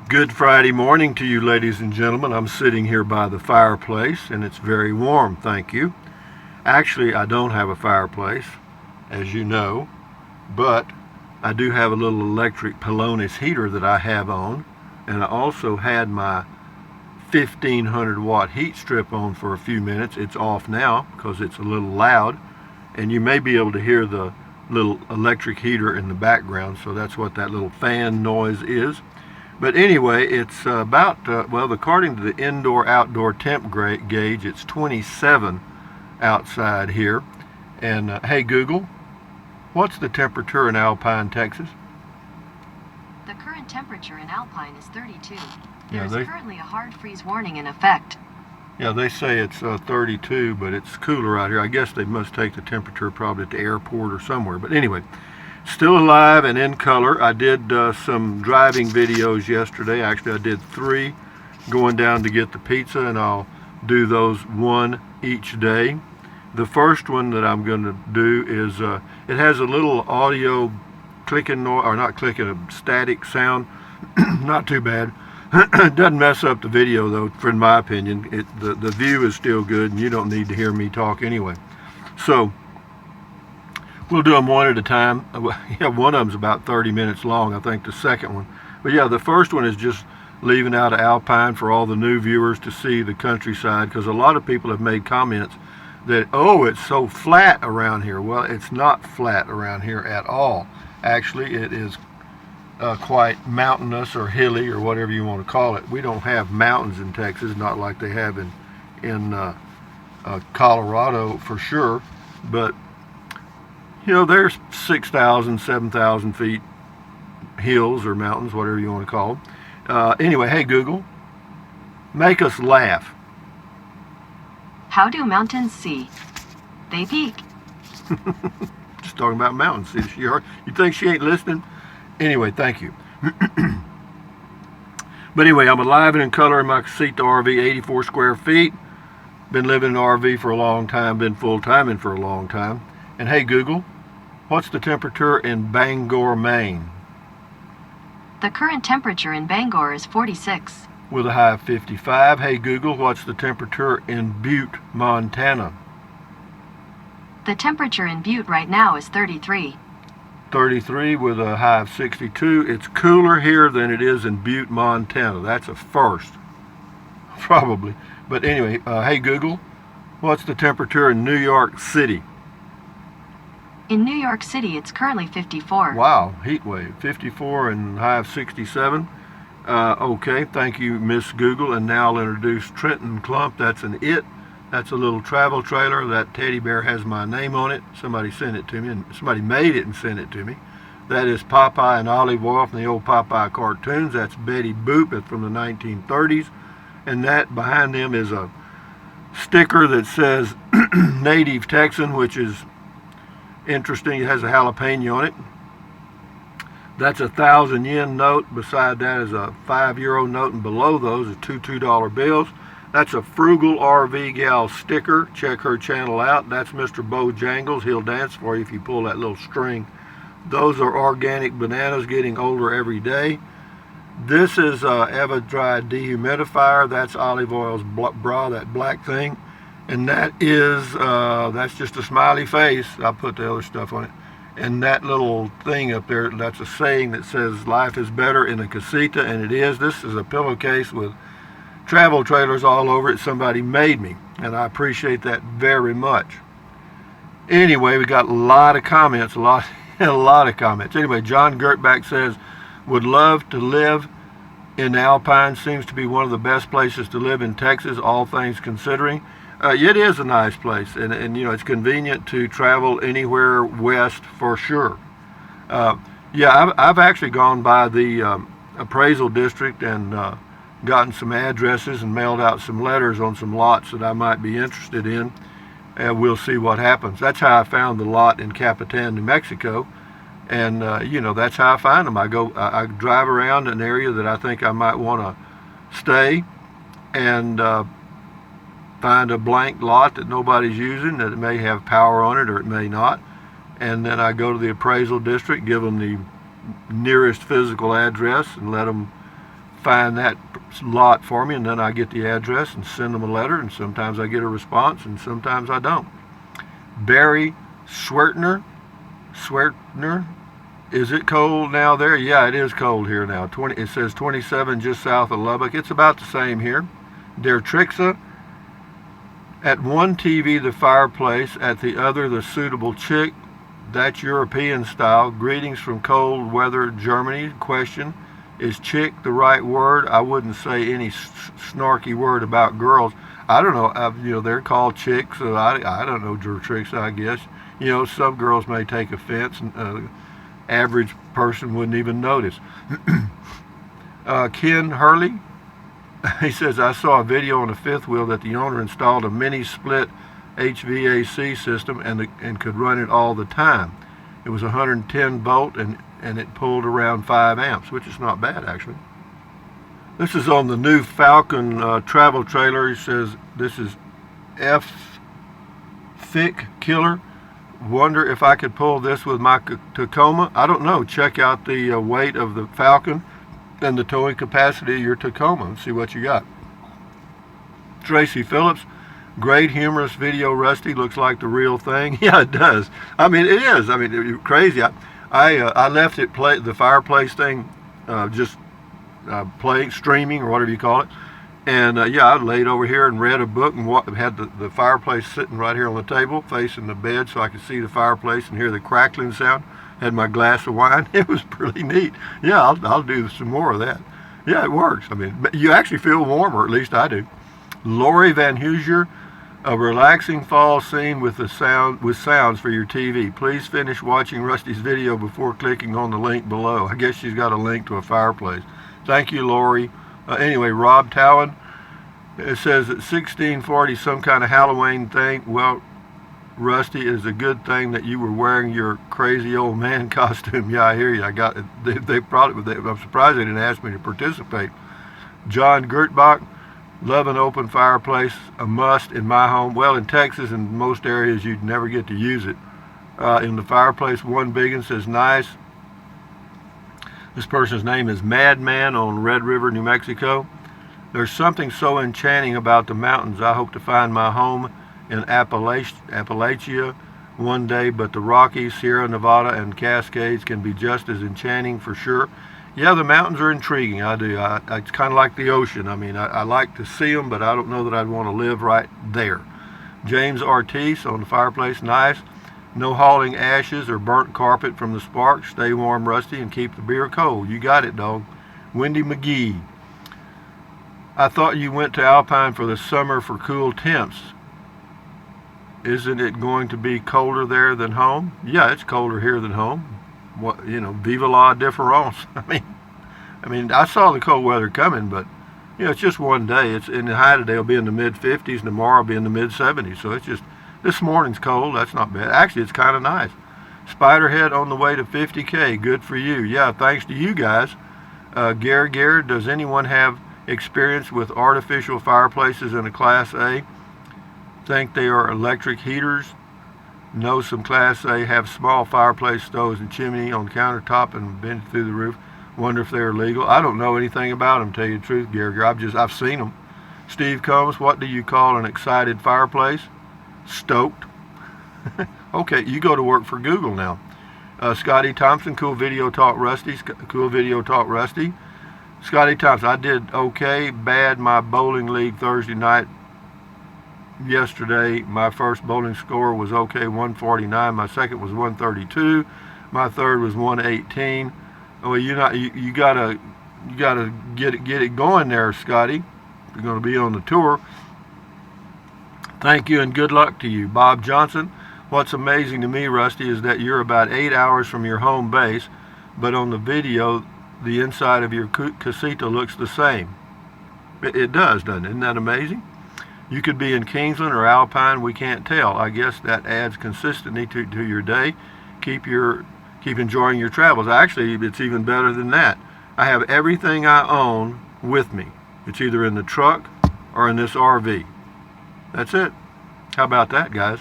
Good Friday morning to you, ladies and gentlemen. I'm sitting here by the fireplace and it's very warm, thank you. Actually, I don't have a fireplace, as you know, but I do have a little electric Pelonis heater that I have on, and I also had my 1500 watt heat strip on for a few minutes. It's off now because it's a little loud, and you may be able to hear the little electric heater in the background, so that's what that little fan noise is. But anyway, it's well, according to the indoor-outdoor temp gauge, it's 27 outside here. And hey Google, what's the temperature in Alpine, Texas? The current temperature in Alpine is 32. Yeah, There is currently a hard freeze warning in effect. Yeah, they say it's 32, but it's cooler out here. I guess they must take the temperature probably at the airport or somewhere. But anyway, still alive and in color. I did some driving videos yesterday. Actually, I did 3 going down to get the pizza, and I'll do those 1 each day. The first one that I'm going to do is, it has a little audio clicking noise, or not clicking, a static sound. Not too bad. It doesn't mess up the video though, in my opinion. The view is still good, and you don't need to hear me talk anyway. So we'll do them one at a time. Yeah, one of them's about 30 minutes long, I think, the second one. But yeah, the first one is just leaving out of Alpine for all the new viewers to see the countryside, because a lot of people have made comments that, oh, it's so flat around here. Well, it's not flat around here at all. Actually, it is quite mountainous or hilly or whatever you want to call it. We don't have mountains in Texas, not like they have in Colorado for sure, but you know, there's 6,000, 7,000 feet hills or mountains, whatever you want to call them. Anyway, hey Google, make us laugh. How do mountains see? They peak. Just talking about mountains. See, you think she ain't listening? Anyway, thank you. But anyway, I'm alive and in color in my Casita RV, 84 square feet. Been living in an RV for a long time, been full-time in for a long time. And hey Google, what's the temperature in Bangor, Maine? The current temperature in Bangor is 46. With a high of 55. Hey Google, what's the temperature in Butte, Montana? The temperature in Butte right now is 33. 33 with a high of 62. It's cooler here than it is in Butte, Montana. That's a first, probably. But anyway, hey Google, what's the temperature in New York City? In New York City, it's currently 54. Wow, heat wave, 54 and high of 67. Okay, thank you, Miss Google. And now I'll introduce Trenton Clump. That's an it. That's a little travel trailer. That teddy bear has my name on it. Somebody sent it to me, and somebody made it and sent it to me. That is Popeye and Olive Oyl from the old Popeye cartoons. That's Betty Boop. It's from the 1930s. And that behind them is a sticker that says Native Texan, which is interesting. It has a jalapeno on it. That's a 1,000 yen note. Beside that is a €5 note, and below those are two $2 bills. That's a Frugal RV Gal sticker. Check her channel out. That's Mr. Bojangles. He'll dance for you if you pull that little string. Those are organic bananas, getting older every day. This is Eva Dry dehumidifier. That's Olive Oyl's bra, that black thing. And that is, that's just a smiley face. I'll put the other stuff on it. And that little thing up there, that's a saying that says life is better in a casita, and it is. This is a pillowcase with travel trailers all over it. Somebody made me, and I appreciate that very much. Anyway, we got a lot of comments, a lot of comments. Anyway, John Gertback says, would love to live in Alpine. Seems to be one of the best places to live in Texas, all things considering. It is a nice place, and you know, it's convenient to travel anywhere west for sure. Yeah, I've actually gone by the appraisal district and gotten some addresses and mailed out some letters on some lots that I might be interested in, and we'll see what happens. That's how I found the lot in Capitan, New Mexico, and you know, that's how I find them. I drive around an area that I think I might want to stay, and find a blank lot that nobody's using, that it may have power on it or it may not, and then I go to the appraisal district, give them the nearest physical address, and let them find that lot for me, and then I get the address and send them a letter, and sometimes I get a response and sometimes I don't. Barry Swertner, is it cold now there? Yeah, it is cold here now. It says 27 just south of Lubbock. It's about the same here. Der Trixa, at one TV the fireplace, at the other the suitable chick. That's European style. Greetings from cold weather Germany. Question, is chick the right word? I wouldn't say any snarky word about girls. I don't know. They're called chicks, so I don't know, Der Trixa, I guess. Some girls may take offense, and average person wouldn't even notice. Ken Hurley, he says, I saw a video on the fifth wheel that the owner installed a mini split HVAC system and could run it all the time. It was 110 volt and it pulled around 5 amps, which is not bad actually. This is on the new Falcon travel trailer. He says, this is F Thick Killer. Wonder if I could pull this with my Tacoma. I don't know. Check out the weight of the Falcon and the towing capacity of your Tacoma and see what you got. Tracy Phillips, great humorous video, Rusty. Looks like the real thing. Yeah, it does. I mean, it is. I mean, it's crazy. I left it the fireplace thing playing, streaming, or whatever you call it. And yeah, I laid over here and read a book and had the fireplace sitting right here on the table facing the bed so I could see the fireplace and hear the crackling sound. Had my glass of wine. It was pretty neat. Yeah, I'll do some more of that. Yeah, it works. I mean, you actually feel warmer, at least I do. Lori Van Hoosier, a relaxing fall scene with sounds for your TV. Please finish watching Rusty's video before clicking on the link below. I guess she's got a link to a fireplace. Thank you, Lori. Anyway, Rob Towan, it says that 1640 some kind of Halloween thing. Well, Rusty, it is a good thing that you were wearing your crazy old man costume. Yeah, I hear you. I'm surprised they didn't ask me to participate. John Gertbach, love an open fireplace, a must in my home. Well, in Texas and most areas you'd never get to use it. In the fireplace, one biggin says nice. This person's name is Madman on Red River, New Mexico. There's something so enchanting about the mountains. I hope to find my home in Appalachia one day, but the Rockies, Sierra Nevada, and Cascades can be just as enchanting for sure. Yeah, the mountains are intriguing. I do. It's kind of like the ocean. I mean, I like to see them, but I don't know that I'd want to live right there. James Ortiz on the fireplace, nice. No hauling ashes or burnt carpet from the sparks. Stay warm, Rusty, and keep the beer cold. You got it, dog. Wendy McGee. I thought you went to Alpine for the summer for cool temps. Isn't it going to be colder there than home? Yeah, it's colder here than home. What, vive la différence. I mean, I saw the cold weather coming, but it's just one day. It's in the high today will be in the mid 50s, and tomorrow will be in the mid 70s. So it's just this morning's cold. That's not bad. Actually, it's kind of nice. Spiderhead on the way to 50K. Good for you. Yeah, thanks to you guys. Gary, does anyone have experience with artificial fireplaces in a Class A? Think they are electric heaters? Know some Class A have small fireplace stoves and chimney on countertop and bent through the roof. Wonder if they're legal. I don't know anything about them, tell you the truth, Gary. I've seen them. Steve Combs, what do you call an excited fireplace? Stoked. Okay, you go to work for Google now. Scotty Thompson, Cool Video Talk Rusty. Cool Video Talk Rusty. Scotty Thompson, I did okay, bad my bowling league Thursday night. Yesterday, my first bowling score was okay, 149. My second was 132. My third was 118. Well, you gotta get it going there, Scotty. You're gonna be on the tour. Thank you and good luck to you, Bob Johnson. What's amazing to me, Rusty, is that you're about 8 hours from your home base, but on the video, the inside of your casita looks the same. It does, doesn't it? Isn't that amazing? You could be in Kingsland or Alpine, we can't tell. I guess that adds consistency to your day. Keep enjoying your travels. Actually, it's even better than that. I have everything I own with me. It's either in the truck or in this RV. That's it. How about that, guys?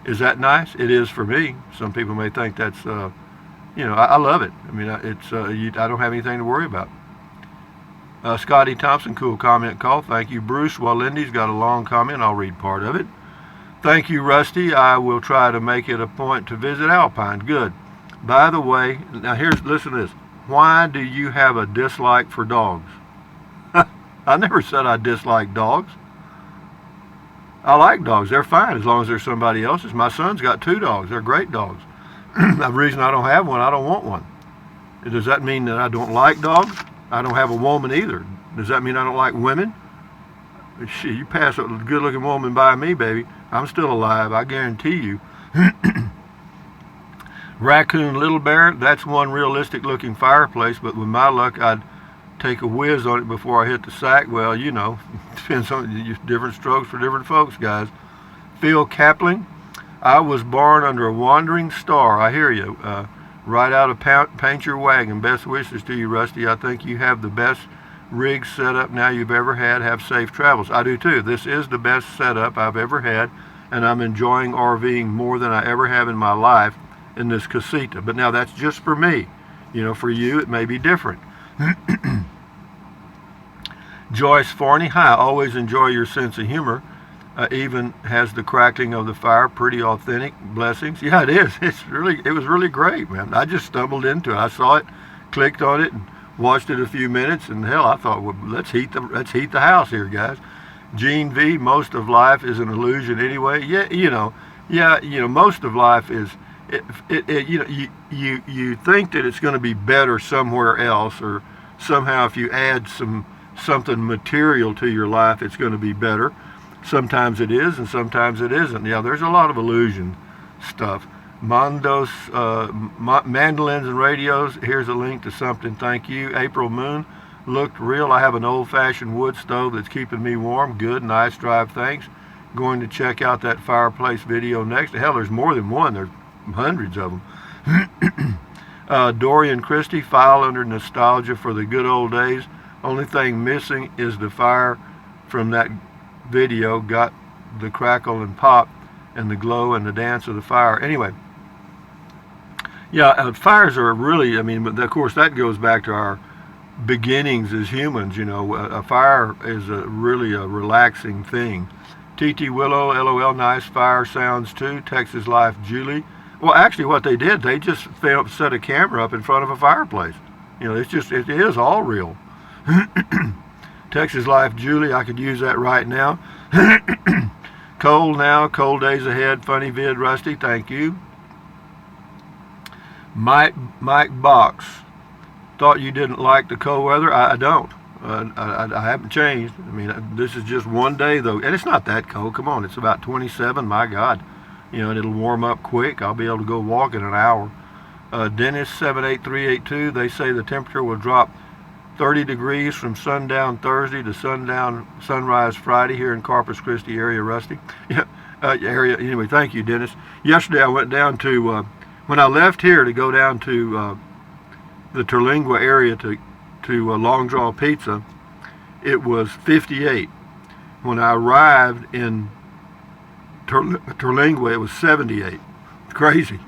Is that nice? It is for me. Some people may think that's, I love it. I mean, I don't have anything to worry about. Scotty Thompson, cool comment call. Thank you, Bruce. Well, Lindy's got a long comment. I'll read part of it. Thank you, Rusty. I will try to make it a point to visit Alpine. Good. By the way, now listen to this. Why do you have a dislike for dogs? I never said I dislike dogs. I like dogs. They're fine as long as they're somebody else's. My son's got 2 dogs. They're great dogs. The reason I don't have one, I don't want one. Does that mean that I don't like dogs? I don't have a woman either. Does that mean I don't like women? Shit, you pass a good-looking woman by me, baby, I'm still alive, I guarantee you. Raccoon Little Bear, that's one realistic-looking fireplace, but with my luck, I'd take a whiz on it before I hit the sack. Well, you know, depends on different strokes for different folks, guys. Phil Kapling, I was born under a wandering star. I hear you. Right out of Paint Your Wagon. Best wishes to you, Rusty. I think you have the best rig setup now you've ever had. Have safe travels. I do too. This is the best setup I've ever had, and I'm enjoying RVing more than I ever have in my life in this casita. But now that's just for me. You know, for you it may be different. Joyce Forney, hi, I always enjoy your sense of humor. Even has the crackling of the fire, pretty authentic. Blessings. Yeah, it is. It was really great, man. I just stumbled into it. I saw it, clicked on it, and watched it a few minutes, and hell, I thought, well, let's heat the house here, guys. Gene V, most of life is an illusion anyway. Yeah, most of life is. You think that it's going to be better somewhere else, or somehow if you add something material to your life, it's going to be better. Sometimes it is, and sometimes it isn't. Yeah, there's a lot of illusion stuff. Mandolins and radios. Here's a link to something. Thank you. April Moon looked real. I have an old-fashioned wood stove that's keeping me warm. Good. Nice drive. Thanks. Going to check out that fireplace video next. Hell, there's more than one. There's hundreds of them. Dorian Christie, file under nostalgia for the good old days. Only thing missing is the fire from that video. Got the crackle and pop and the glow and the dance of the fire. Anyway, yeah, fires are really, I mean, of course that goes back to our beginnings as humans. You know, a fire is really a relaxing thing. TT Willow, LOL, nice fire sounds too. Texas Life Julie. Well, actually what they did, they just set a camera up in front of a fireplace. You know, it is all real. Texas Life Julie, I could use that right now. Cold now, cold days ahead. Funny vid, Rusty, thank you. Mike Box, thought you didn't like the cold weather. I don't. I haven't changed. I mean, this is just one day though, and it's not that cold. Come on, it's about 27. My God, you know, and it'll warm up quick. I'll be able to go walk in an hour. Dennis 78382. They say the temperature will drop 30 degrees from sundown Thursday to sunrise Friday here in Corpus Christi area, Rusty. Yeah, area. Anyway, thank you, Dennis. Yesterday I went down to, when I left here to go down to the Terlingua area to Long Draw Pizza, it was 58. When I arrived in Terlingua, it was 78. Crazy.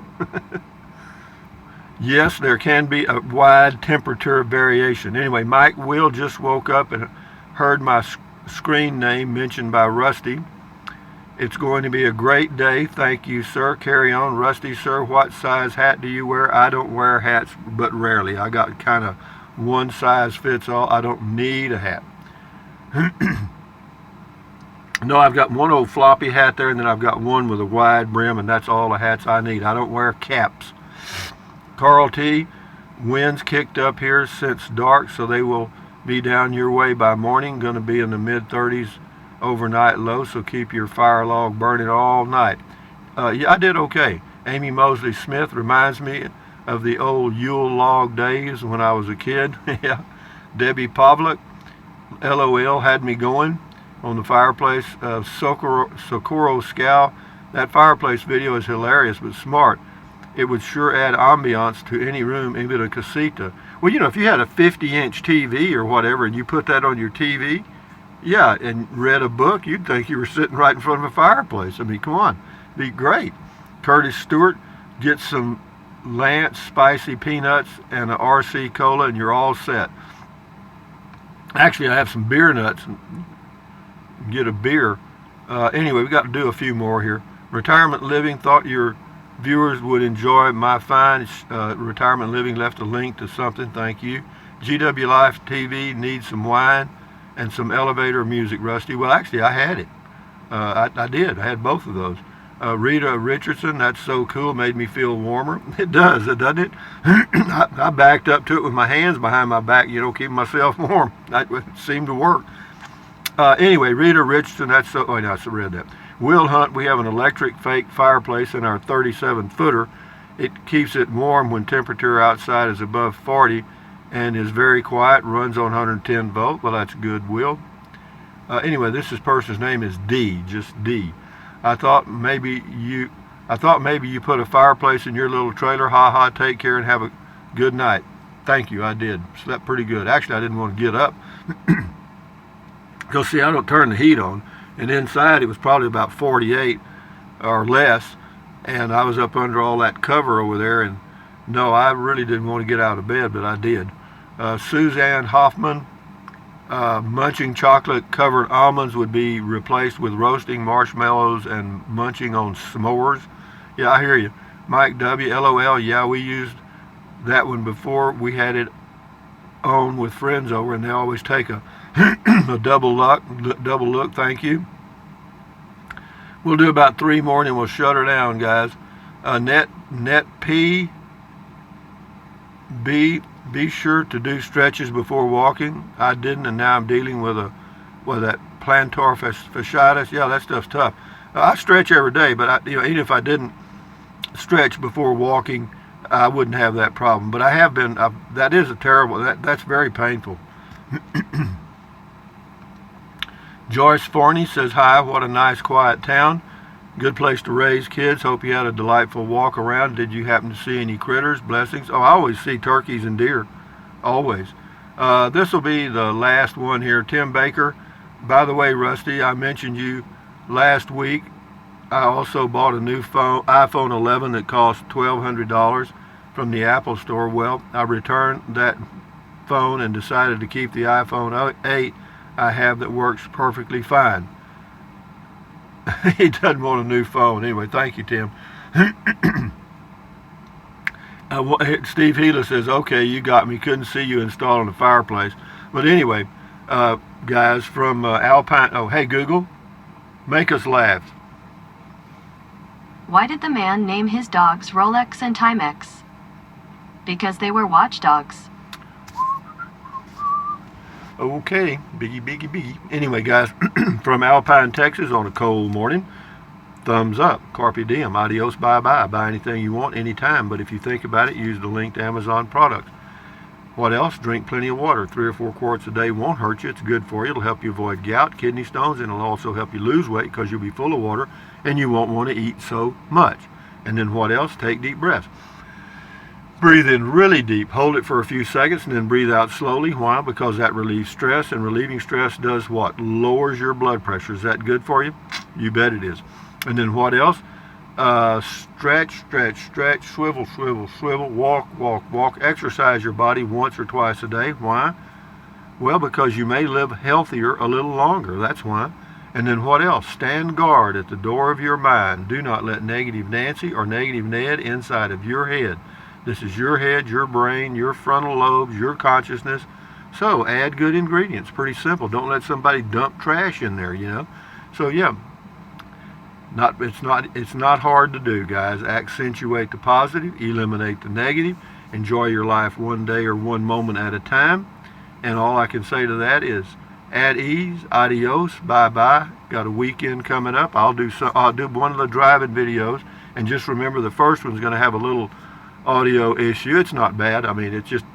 Yes, there can be a wide temperature variation. Anyway, Mike Will just woke up and heard my screen name mentioned by Rusty. It's going to be a great day. Thank you, sir. Carry on. Rusty, sir, what size hat do you wear? I don't wear hats, but rarely. I got kind of one size fits all. I don't need a hat. No, I've got one old floppy hat there, and then I've got one with a wide brim, and that's all the hats I need. I don't wear caps. Carl T, winds kicked up here since dark, so they will be down your way by morning. Going to be in the mid-30s overnight low, so keep your fire log burning all night. Yeah, I did okay. Amy Mosley Smith reminds me of the old Yule log days when I was a kid. Yeah. Debbie Pavlik, LOL, had me going on the fireplace. Socorro Scow, that fireplace video is hilarious but smart. It would sure add ambiance to any room, even a casita. Well, you know, if you had a 50-inch TV or whatever and you put that on your TV, yeah, and read a book, you'd think you were sitting right in front of a fireplace. I mean, come on, be great. Curtis Stewart, get some Lance spicy peanuts and an RC cola and you're all set. Actually, I have some beer nuts. Get a beer. Anyway, we got to do a few more here. Retirement Living, thought your viewers would enjoy my fine Retirement Living, left a link to something, thank you. GW Life TV needs some wine and some elevator music, Rusty. Well, actually, I had it. I did. I had both of those. Rita Richardson, that's so cool, made me feel warmer. It does, doesn't it? I backed up to it with my hands behind my back, keeping myself warm. That seemed to work. Anyway, Rita Richardson, that's so, oh, no, I read that. Will Hunt, we have an electric fake fireplace in our 37-footer. It keeps it warm when temperature outside is above 40 and is very quiet, runs on 110 volt. Well, that's good, Will. Anyway, this person's name is D, just D. I thought maybe you put a fireplace in your little trailer. Ha ha, take care and have a good night. Thank you, I did. Slept pretty good. Actually, I didn't want to get up. Because, see, I don't turn the heat on. And inside it was probably about 48 or less. And I was up under all that cover over there. And no, I really didn't want to get out of bed, but I did. Suzanne Hoffman, munching chocolate-covered almonds would be replaced with roasting marshmallows and munching on s'mores. Yeah, I hear you. Mike W, LOL, yeah, we used that one before. We had it on with friends over, and they always take a double look, thank you. We'll do about 3 more and then we'll shut her down, guys. Net P, be sure to do stretches before walking. I didn't, and now I'm dealing with that plantar fasciitis. Yeah, that stuff's tough. I stretch every day, but even if I didn't stretch before walking, I wouldn't have that problem. But I have been. That is a terrible. That's very painful. Joyce Forney says, hi, what a nice quiet town. Good place to raise kids. Hope you had a delightful walk around. Did you happen to see any critters? Blessings. Oh, I always see turkeys and deer. Always. This will be the last one here. Tim Baker. By the way, Rusty, I mentioned you last week. I also bought a new iPhone 11 that cost $1,200 from the Apple Store. Well, I returned that phone and decided to keep the iPhone 8 I have that works perfectly fine. He doesn't want a new phone. Anyway, thank you, Tim. Steve Healer says, okay, you got me. Couldn't see you installing the fireplace. But anyway, guys, from Alpine. Oh, hey, Google, make us laugh. Why did the man name his dogs Rolex and Timex? Because they were watchdogs. Okay, biggie. Anyway, guys, from Alpine, Texas, on a cold morning, thumbs up. Carpe diem. Adios, bye-bye. Buy anything you want, anytime. But if you think about it, use the link to Amazon products. What else? Drink plenty of water. 3 or 4 quarts a day won't hurt you. It's good for you. It'll help you avoid gout, kidney stones, and it'll also help you lose weight because you'll be full of water and you won't want to eat so much. And then what else? Take deep breaths. Breathe in really deep, hold it for a few seconds, and then breathe out slowly. Why? Because that relieves stress, and relieving stress does what? Lowers your blood pressure. Is that good for you? You bet it is. And then what else? Stretch, swivel, walk. Exercise your body once or twice a day. Why? Well, because you may live healthier a little longer. That's why. And then what else? Stand guard at the door of your mind. Do not let negative Nancy or negative Ned inside of your head. This is your head, your brain, your frontal lobes, your consciousness. So add good ingredients. Pretty simple. Don't let somebody dump trash in there, So yeah, it's not hard to do, guys. Accentuate the positive, eliminate the negative, enjoy your life one day or one moment at a time. And all I can say to that is at ease, adios, bye-bye. Got a weekend coming up. I'll do one of the driving videos, and just remember the first one's going to have a little audio issue. It's not bad. I mean, it's just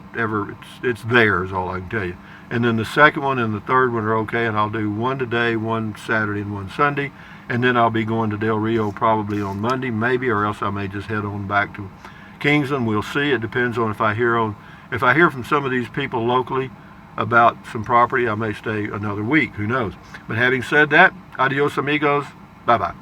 it's there is all I can tell you. And then the second one and the third one are okay, and I'll do one today, one Saturday, and one Sunday, and then I'll be going to Del Rio probably on Monday, maybe, or else I may just head on back to Kingsland. We'll see. It depends on if I hear from some of these people locally about some property, I may stay another week. Who knows? But having said that, adios amigos. Bye-bye.